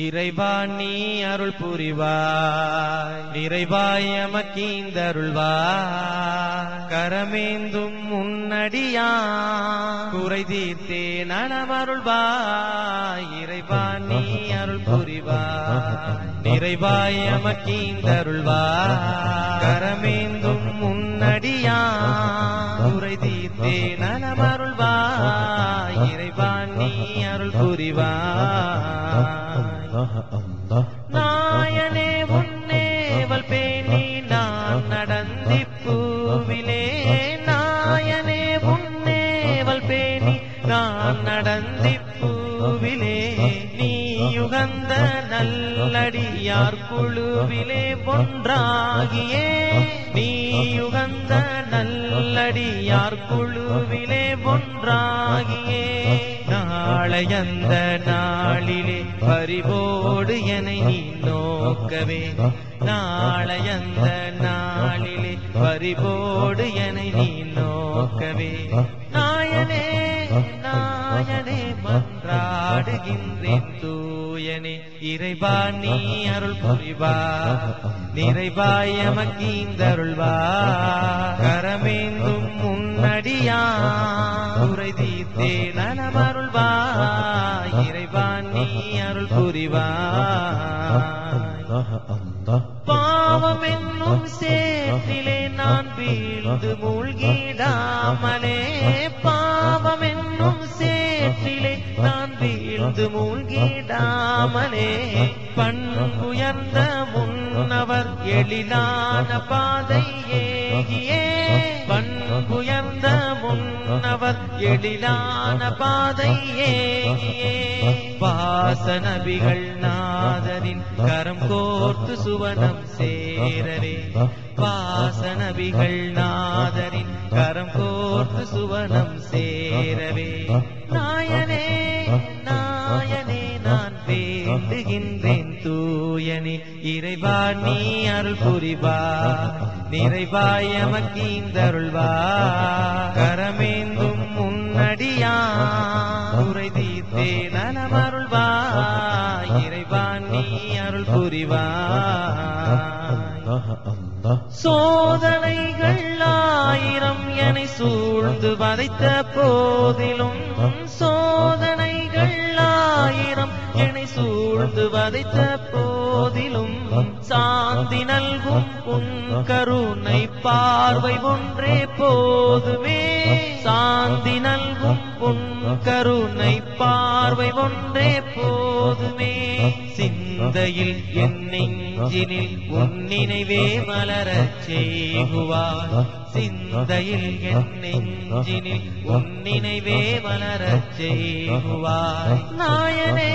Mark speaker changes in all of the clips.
Speaker 1: இறைவா நீ அருள் புரிவாய், நிறைவாய் எமக்கீந்தருள்வாய். கரமேந்தும் முன்னடியா குறை தீர்த்தே நலமருள்வாய். இறைவா நீ அருள் புரிவாய், நிறைவாய் எமக்கீந்தருள்வாய். கரமேந்தும் முன்னடியா குறை தீர்த்தே நலமருள்வாய். இறைவா நீ அருள் புரிவாய். நாயனே உன்னேவல் பேணி நான் நடந்திப்பூவிலே. நாயனே உன்னேவல் பேணி நான் நடந்திப்பூவிலே. நீ யுகந்த நல்லடியார் குழுவிலே ஒன்றாகியே. நீ யுகந்த நல்லடியார் குழுவிலே ஒன்றாகியே. நாளையந்த நாளிலே பரிவோடு என்னை நீ நோக்கவே. நாளையந்த நாளிலே பரிவோடு என்னை நீ நோக்கவே. நாயனே நாயனே மன்றாடுகின்றேன் தூயனே. இறைவா நீ அருள் புரிவாய், நிறைவாய் எமக்கீந்தருள்வாய். கரமேந்தும் முன்னடியா குறை தீர்த்தே நலமருள்வாய். இறைவா நீ அருள் புரிவாய். பாவம் என்னும் சேற்றிலே நான் வீழ்ந்து மூழ்கிடாமலே. பாவம் என்னும் சேற்றிலே நான் வீழ்ந்து மூழ்கிடாமலே. பண்புயர்ந்த முன்னவர் எழிலான பாதை ஏகியே. பண்புயர்ந்த முன்னவர் எழிலான பாதை ஏகியே. வாசநபிகள் நாதரின் கரம் கோர்த்து சுவனம் சேரவே. வாசநபிகள் நாதரின் கரம் கோர்த்து சுவனம் சேரவே. நாயனே நாயனே நான் வேண்டுகின்றேன் தூயனே. இறைவா நீ அருள் புரிவாய், நிறைவாய் எமக்கீந்தருள்வாய். கரமேந்தும் முன்னடியா குறை தீர்த்தே நலமருள்வாய். இறைவா நீ அருள் புரிவாய். சோதனைகள் ஆயிரம் என்னை சூழ்ந்து வதைத்த போதிலும். சோதனைகள் ஆயிரம் என்னை சூழ்ந்து வதைத்த போதிலும். சாந்தி நல்கும் உன் கருணை பார்வை ஒன்றே போதுமே. சாந்தி நல்கும் உன் கருணை பார்வை ஒன்றே போதுமே. சிந்தையில் என் நெஞ்சினில் உன் நினைவே மலரச் செய்குவாய். சிந்தையில் என் நெஞ்சினில் உன் நினைவே மலரச் செய்குவாய். நாயனே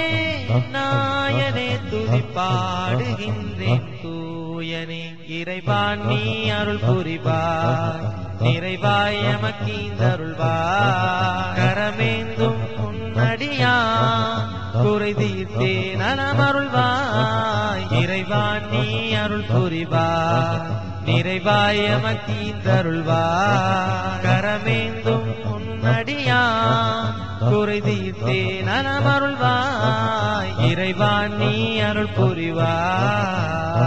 Speaker 1: நாயனே துதிப்பாடுகின்றேன் தூயனே. இறைவா நீ அருள் புரிவாய், நிறைவாய் எமக்கீந்தருள்வாய். கரமேந்தும் முன்னடியா குறை தீர்த்தே நலமருள்வாய். இறைவா நீ அருள் புரிவாய், நிறைவாய் எமக்கீந்தருள்வாய். கரமேந்தும் முன்னடியா குறை தீர்த்தே நலமருள்வாய். இறைவா நீ அருள் புரிவாய்.